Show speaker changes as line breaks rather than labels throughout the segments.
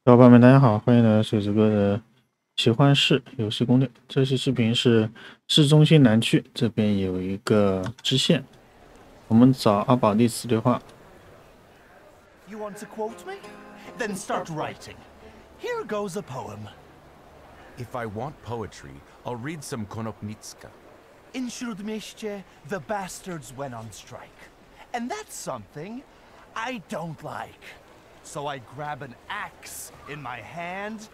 小伙伴们，大家好，欢迎来到水直哥的奇幻士游戏攻略。这期视频是市中心南区这边有一个支线，我们找阿宝历史对话。
You want to quote me? Then start writing. Here goes a poem.
If I want poetry, I'll read some Konopnitska.
In Śródmieście, the bastards went on strike. And that's something I don't like. So I grab an axe in my hand.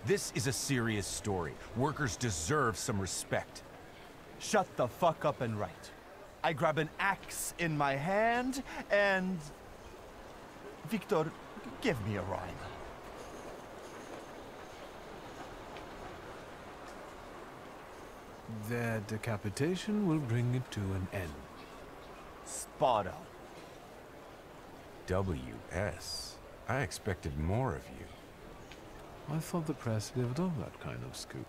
This is a serious story. Workers deserve some respect.
Shut the fuck up and write. I grab an axe in my hand and... Victor, give me a rhyme.
Their decapitation will bring it to an end.
Spot on.
W.S. I expected more of you.
I thought the press lived on that kind of scoop.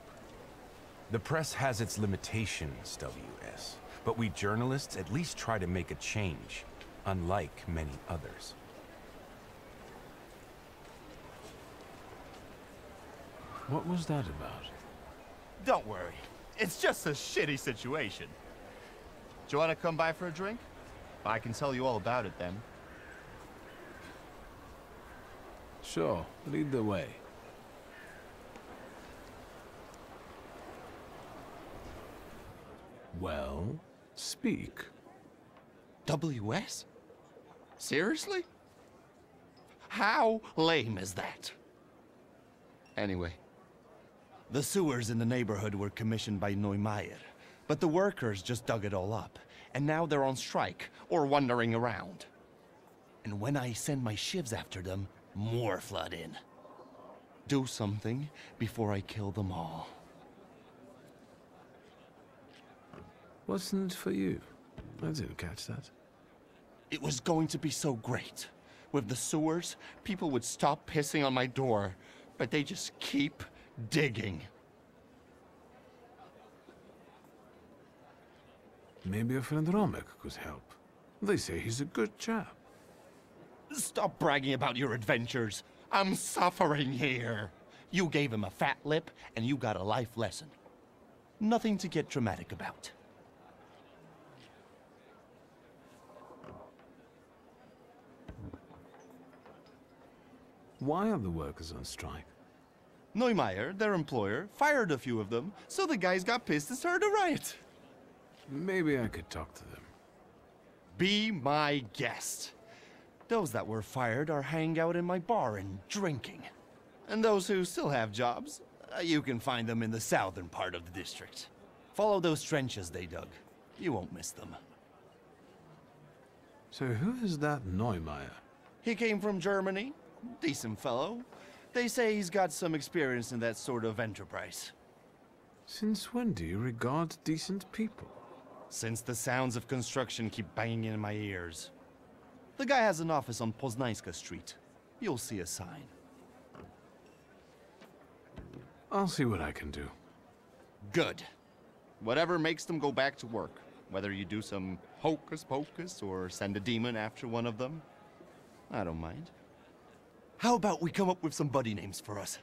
The press has its limitations, W.S. But we journalists at least try to make a change, unlike many others.
What was that about?
Don't worry. It's just a shitty situation. Do you want to come by for a drink? I can tell you all about it then.
Sure, lead the way. Well, speak.
W.S.? Seriously? How lame is that? Anyway, the sewers in the neighborhood were commissioned by Neumayer, but the workers just dug it all up, and now they're on strike, or wandering around. And when I send my shivs after them, more flood in. Do something before I kill them all.
What's in it for you? I didn't catch that.
It was going to be so great. With the sewers, people would stop pissing on my door, but they just keep digging.
Maybe your friend Romek could help. They say he's a good chap.
Stop bragging about your adventures. I'm suffering here. You gave him a fat lip, and you got a life lesson. Nothing to get dramatic about.
Why are the workers on strike?
Neumayer, their employer, fired a few of them, so the guys got pissed and started a riot.
Maybe I could talk to them.
Be my guest. Those that were fired are hanging out in my bar and drinking. And those who still have jobs, you can find them in the southern part of the district. Follow those trenches they dug. You won't miss them.
So who is that Neumayer?
He came from Germany. Decent fellow. They say he's got some experience in that sort of enterprise.
Since when do you regard decent people?
Since the sounds of construction keep banging in my ears. The guy has an office on Poznańska Street. You'll see a sign.
I'll see what I can do.
Good. Whatever makes them go back to work. Whether you do some hocus pocus or send a demon after one of them, I don't mind. How about we come up with some buddy names for us?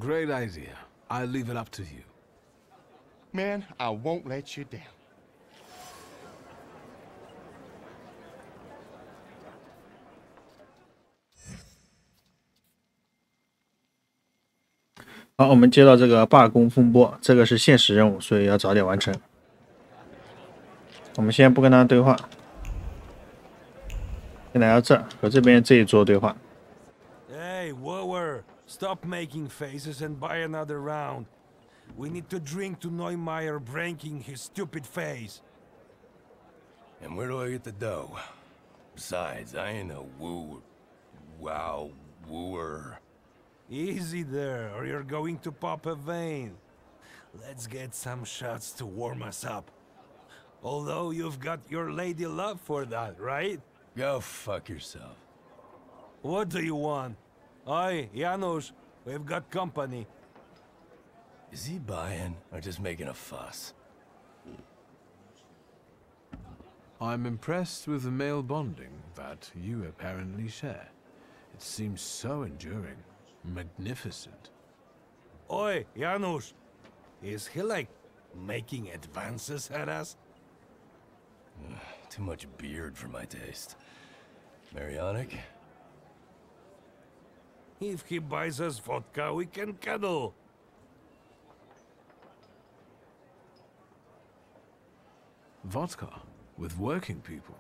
Great idea. I'll leave it up to you.
Man, I won't let you down.
好，我们接到这个罢工风波，这个是现实任务，所以要早点完成。我们先不跟他对话，先来到这儿和这边这一桌对话。
Hey, whoa, stop making faces and buy another round. We need to drink to Neumayer breaking his stupid face.
And where do I get the dough? Besides, I ain't a wooer.
Easy there, or you're going to pop a vein. Let's get some shots to warm us up. Although you've got your lady love for that, right?
Go fuck yourself.
What do you want? Oi, Janusz, we've got company.
Is he buying or just making a fuss?
I'm impressed with the male bonding that you apparently share. It seems so enduring, magnificent.
Oi, Janusz! Is he like making advances at us?
Too much beard for my taste. Marianic?
If he buys us vodka, we can cuddle.
Vodka with working people.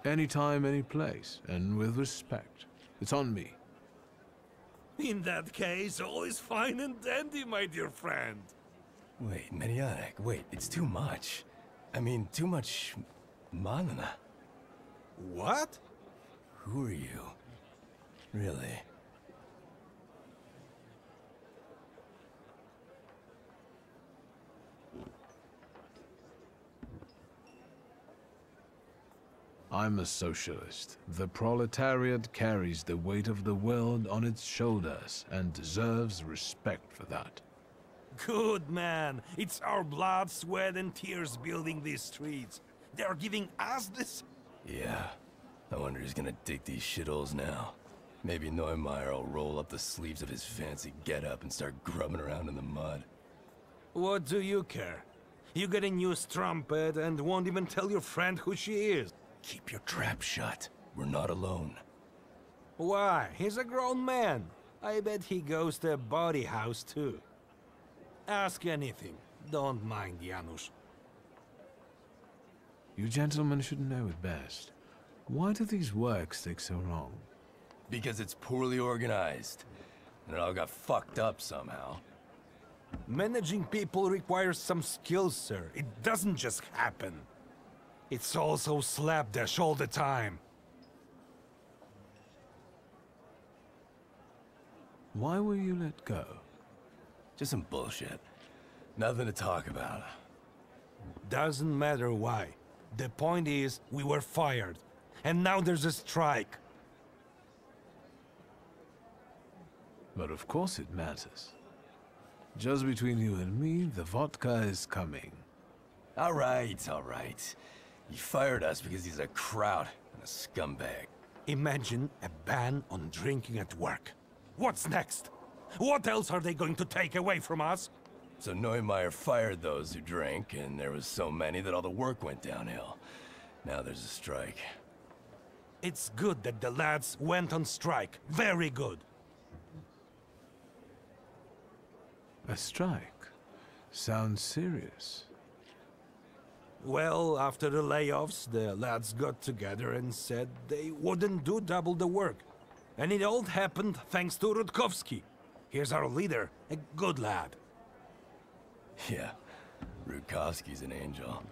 Anytime, any place, and with respect. It's on me.
In that case, all is fine and dandy, my dear friend.
Wait, Marianic, wait, it's too much. I mean, too much manana.
What?
Who are you? Really?
I'm a socialist. The proletariat carries the weight of the world on its shoulders and deserves respect for that.
Good man. It's our blood, sweat, and tears building these streets. They are giving us this.
Yeah. I wonder who's gonna dig these shitholes now. Maybe Neumeier will roll up the sleeves of his fancy getup and start grubbing around in the mud.
What do you care? You get a new strumpet and won't even tell your friend who she is.
Keep your trap shut. We're not alone.
Why? He's a grown man. I bet he goes to a body house too. Ask anything. Don't mind Janusz.
You gentlemen should know it best. Why do these works take so long?
Because it's poorly organized. And it all got fucked up somehow.
Managing people requires some skills, sir. It doesn't just happen. It's also slapdash all the time.
Why were you let go?
Just some bullshit. Nothing to talk about.
Doesn't matter why. The point is, we were fired. And now there's a strike.
But of course it matters. Just between you and me, the vodka is coming.
All right. He fired us because he's a kraut and a scumbag.
Imagine a ban on drinking at work. What's next? What else are they going to take away from us?
So Neumeier fired those who drank, and there was so many that all the work went downhill. Now there's a strike.
It's good that the lads went on strike. Very good.
A strike? Sounds serious.
Well, after the layoffs, the lads got together and said they wouldn't do double the work. And it all happened thanks to Rutkowski. Here's our leader, a good lad.
Yeah, Rutkowski's an angel.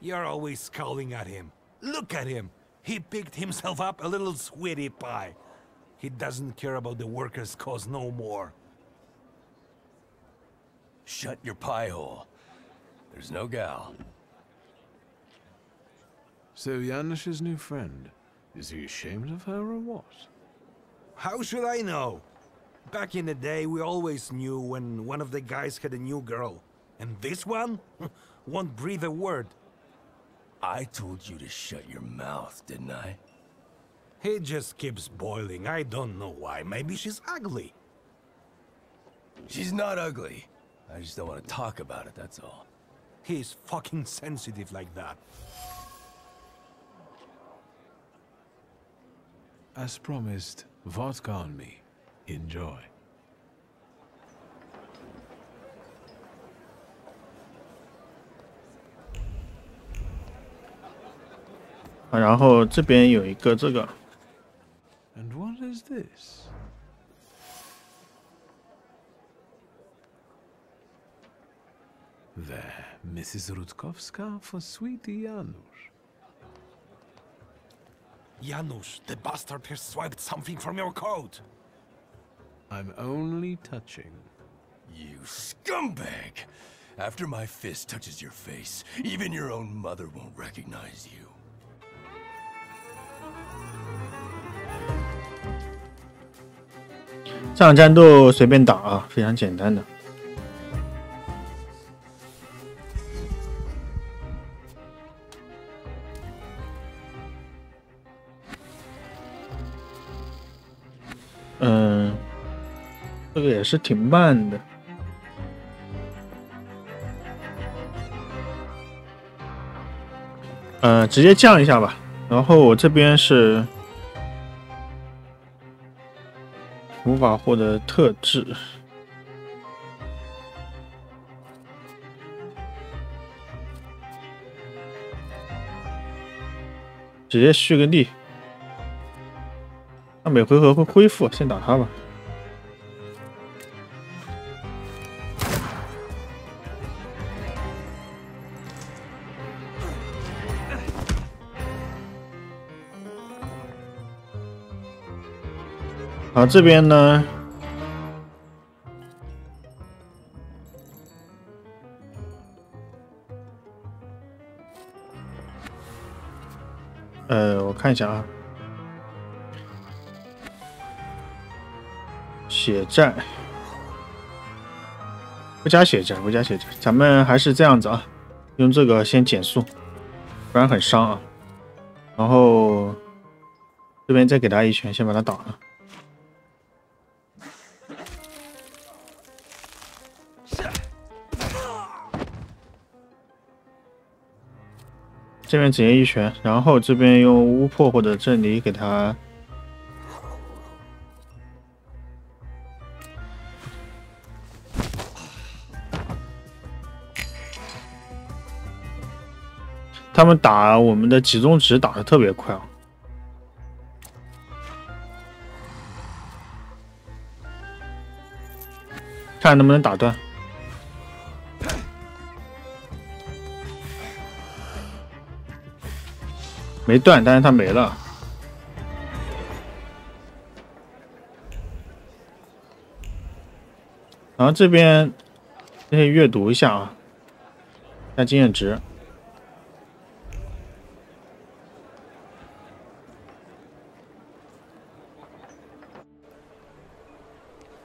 You're always scowling at him. Look at him. He picked himself up a little sweetie pie. He doesn't care about the workers' cause no more.
Shut your pie hole. There's no gal.
So Janusz's new friend, is he ashamed of her or what?
How should I know? Back in the day, we always knew when one of the guys had a new girl. And this one? Won't breathe a word.
I told you to shut your mouth, didn't I?
He just keeps boiling. I don't know why. Maybe she's ugly.
She's not ugly. I just don't want to talk about it, that's all.
He's fucking sensitive like that.
As promised, vodka on me. Enjoy.
然后这边有一个这个。
And what is this? There, Mrs. Rutkowska for sweetie Janusz.
Janusz, the bastard has swiped something from your coat.
I'm only touching.
You scumbag! After my fist touches your face, even your own mother won't recognize you.
这场战斗随便打啊，非常简单的。这个也是挺慢的。直接降一下吧。然后我这边是无法获得特质，直接蓄个力。他每回合会恢复，先打他吧。好，这边呢，我看一下啊，血债不加血债，不加血债，咱们还是这样子啊，用这个先减速，不然很伤啊。然后这边再给他一拳，先把他打了。这边直接一拳，然后这边用巫破或者震离给他。他们打我们的集中值打得特别快啊！看能不能打断。没断，但是他没了。然后这边可以阅读一下啊，加经验值。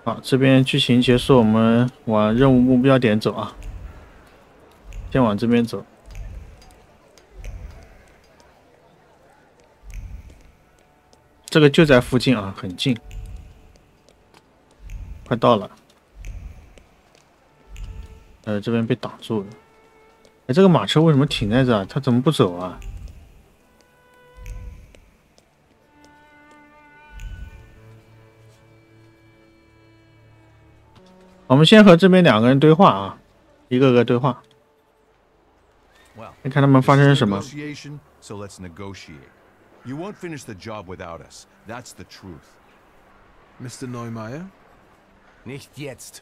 好，这边剧情结束，我们往任务目标点走啊，先往这边走。这个就在附近啊，很近，快到了。这边被挡住了。哎，这个马车为什么停在这儿？它怎么不走啊？我们先和这边两个人对话啊，一个个对话，看他们发生什么。
You won't finish the job without us. That's the truth.
Mr. Neumeier?
Nicht jetzt.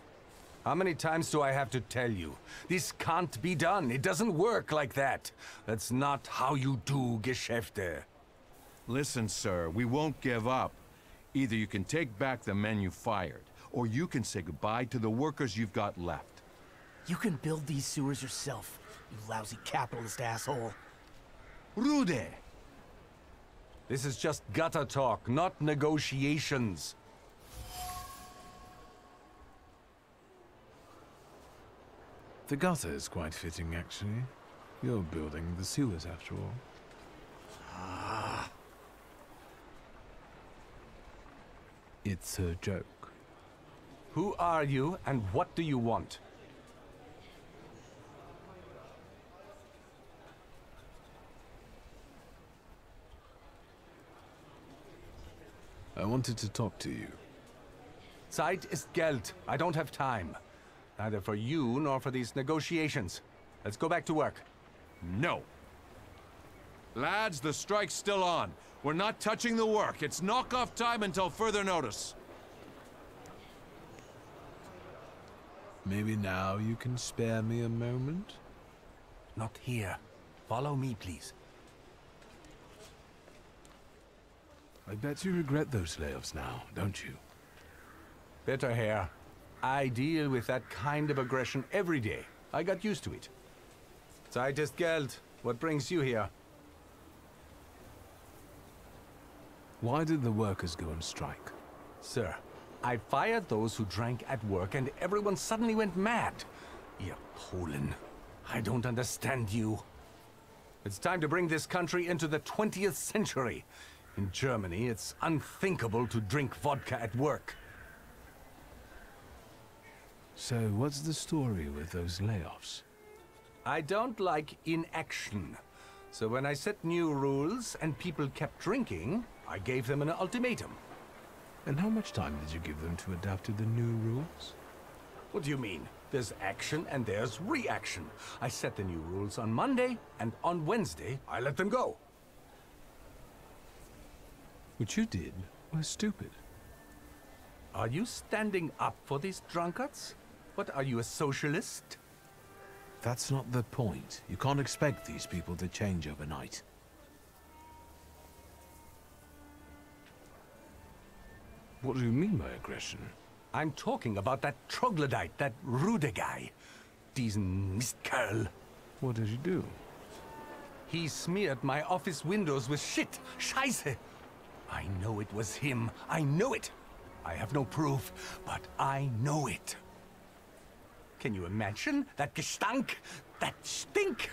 How many times do I have to tell you? This can't be done. It doesn't work like that. That's not how you do Geschäfte.
Listen, sir, we won't give up. Either you can take back the men you fired, or you can say goodbye to the workers you've got left.
You can build these sewers yourself, you lousy capitalist asshole.
Rude!
This is just gutter talk, not negotiations.
The gutter is quite fitting, actually. You're building the sewers, after all. It's a joke.
Who are you, and what do you want?
I wanted to talk to you.
Zeit ist Geld. I don't have time. Neither for you nor for these negotiations. Let's go back to work.
No. Lads, the strike's still on. We're not touching the work. It's knock-off time until further notice.
Maybe now you can spare me a moment?
Not here. Follow me, please.
I bet you regret those layoffs now, don't you?
Bitter hair. I deal with that kind of aggression every day. I got used to it. Zeit ist Geld. What brings you here?
Why did the workers go on strike?
Sir, I fired those who drank at work and everyone suddenly went mad. Ihr Polen. I don't understand you. It's time to bring this country into the 20th century. In Germany, it's unthinkable to drink vodka at work.
So, what's the story with those layoffs?
I don't like inaction. So when I set new rules and people kept drinking, I gave them an ultimatum.
And how much time did you give them to adapt to the new rules?
What do you mean? There's action and there's reaction. I set the new rules on Monday, and on Wednesday, I let them go.
What you did was stupid.
Are you standing up for these drunkards? What, are you a socialist?
That's not the point. You can't expect these people to change overnight. What do you mean by aggression?
I'm talking about that troglodyte, that Rude guy. Diesen Mistkerl.
What did you do?
He smeared my office windows with shit. Scheiße. I know it was him. I know it. I have no proof, but I know it. Can you imagine that Gestank? That stink?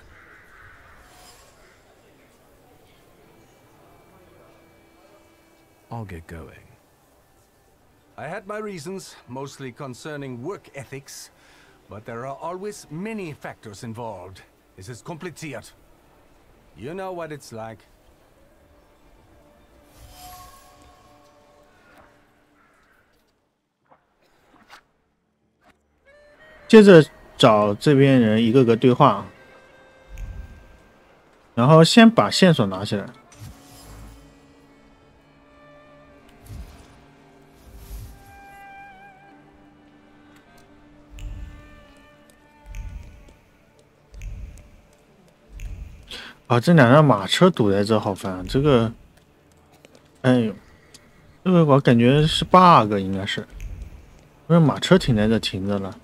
I'll get going.
I had my reasons, mostly concerning work ethics, but there are always many factors involved. This is kompliziert. You know what it's like.
接着找这边人一个个对话，然后先把线索拿起来。啊，这两辆马车堵在这好烦，这个，哎呦，这个我感觉是 bug， 应该是，因为马车停在这停着了。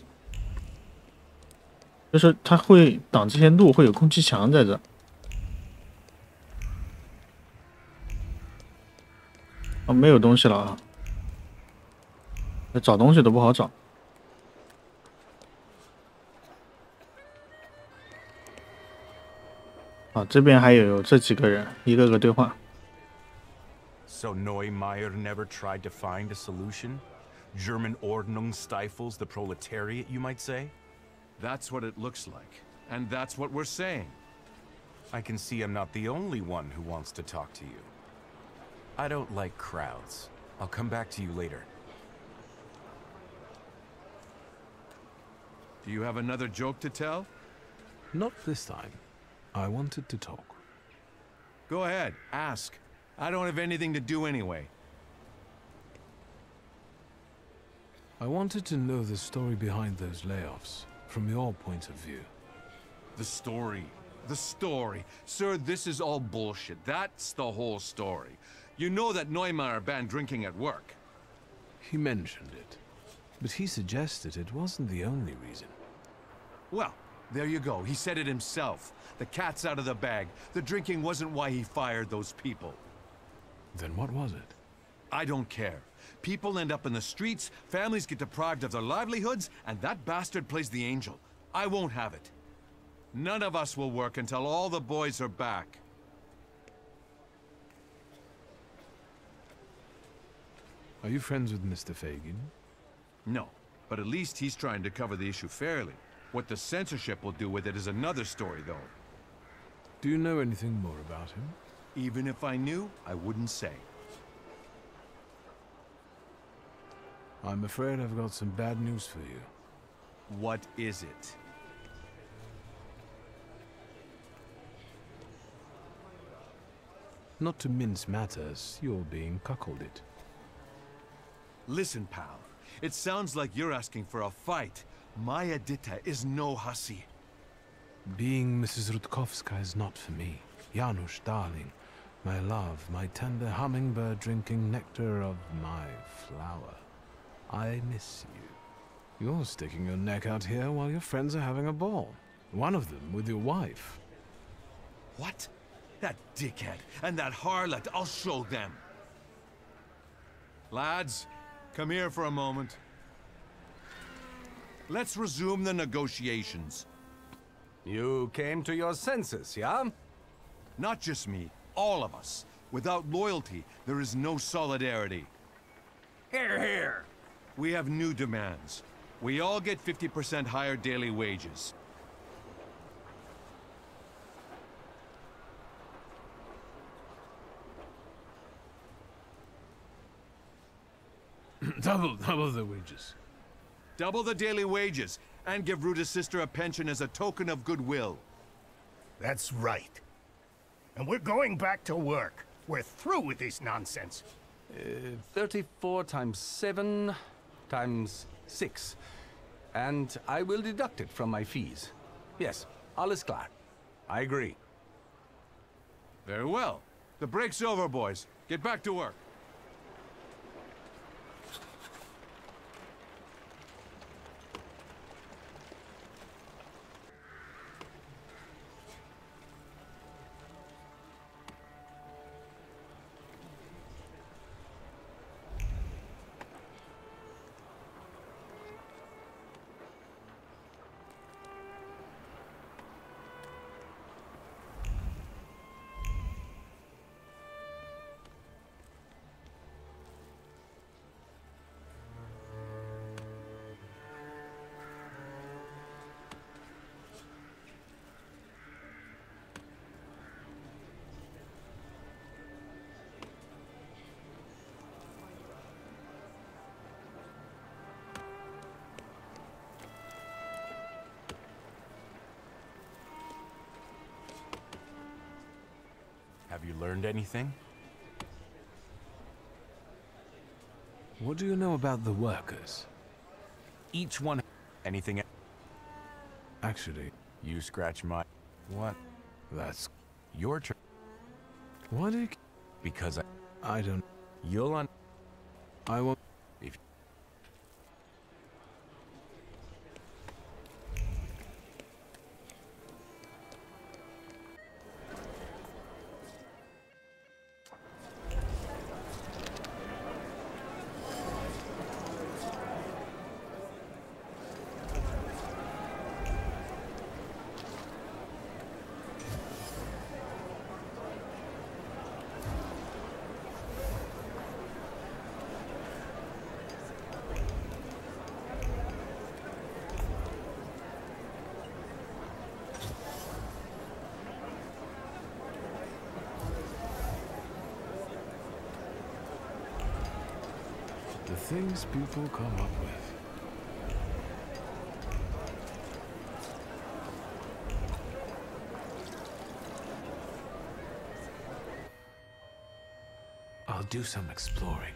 就是它会挡这些路，会有空气墙在这。哦，没有东西了啊！找东西都不好找。啊，这边还有这几个人，一个个对话。
So Neumayr never tried to find a solution? German Ordnung stifles the proletariat, you might say?
That's what it looks like. And that's what we're saying.
I can see I'm not the only one who wants to talk to you. I don't like crowds. I'll come back to you later.
Do you have another joke to tell?
Not this time. I wanted to talk.
Go ahead, ask. I don't have anything to do anyway.
I wanted to know the story behind those layoffs. From your point of view.
The story. The story. Sir, this is all bullshit. That's the whole story. You know that Neumayr banned drinking at work.
He mentioned it. But he suggested it wasn't the only reason.
Well, there you go. He said it himself. The cat's out of the bag. The drinking wasn't why he fired those people.
Then what was it?
I don't care. People end up in the streets, families get deprived of their livelihoods, and that bastard plays the angel. I won't have it. None of us will work until all the boys are back.
Are you friends with Mr. Fagin?
No, but at least he's trying to cover the issue fairly. What the censorship will do with it is another story, though.
Do you know anything more about him?
Even if I knew, I wouldn't say.
I'm afraid I've got some bad news for you.
What is it?
Not to mince matters, you're being cuckolded.
Listen, pal. It sounds like you're asking for a fight. My Edita is no hussy.
Being Mrs. Rutkowska is not for me. Janusz, darling. My love, my tender hummingbird drinking nectar of my flower. I miss you. You're sticking your neck out here while your friends are having a ball. One of them with your wife.
What? That dickhead and that harlot, I'll show them. Lads, come here for a moment. Let's resume the negotiations.
You came to your senses, yeah?
Not just me, all of us. Without loyalty, there is no solidarity.
Here, here.
We have new demands. We all get 50% higher daily wages.
double the wages.
Double the daily wages, and give Ruta's sister a pension as a token of goodwill.
That's right. And we're going back to work. We're through with this nonsense.
34 times 7 times 6. And I will deduct it from my fees. Yes, alles klar. I agree.
Very well. The break's over, boys. Get back to work.
Have you learned anything?
What do you know about the workers?
Each one... Anything...
Actually,
You scratch my... What?
that's...
Your turn.
Why do you...
Because
I don't...
You'll
I won't...
If...
The things people come up with. I'll do some exploring.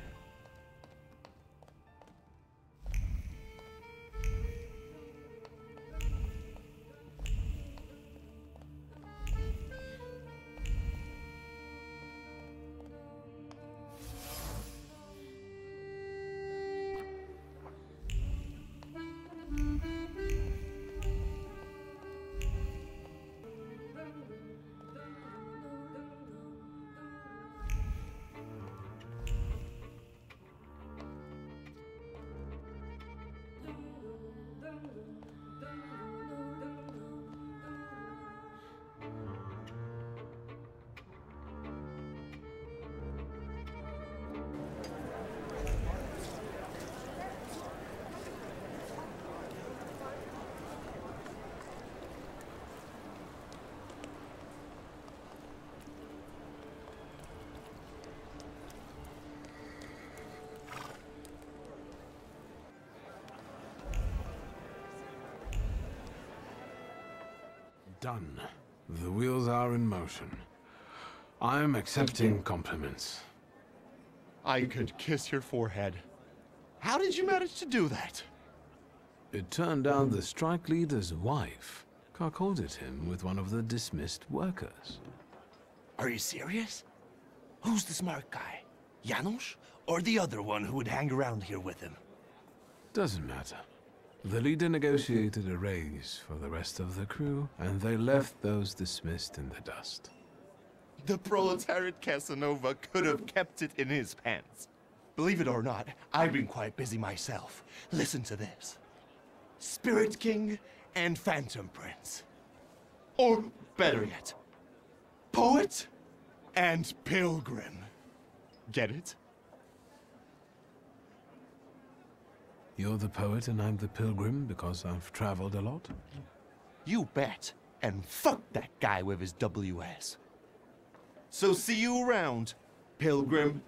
Done. The wheels are in motion. I'm accepting compliments.
I could kiss your forehead. How did you manage to do that?
It turned out the strike leader's wife cuckolded him with one of the dismissed workers.
Are you serious? Who's the smart guy? Janusz? Or the other one who would hang around here with him?
Doesn't matter. The leader negotiated a raise for the rest of the crew, and they left those dismissed in the dust.
The proletariat Casanova could have kept it in his pants. Believe it or not, I've been quite busy myself. Listen to this. Spirit King and Phantom Prince. Or better yet, Poet and pilgrim. Get it?
You're the poet and I'm the pilgrim because I've traveled a lot?
You bet. And fuck that guy with his WS. So see you around, pilgrim.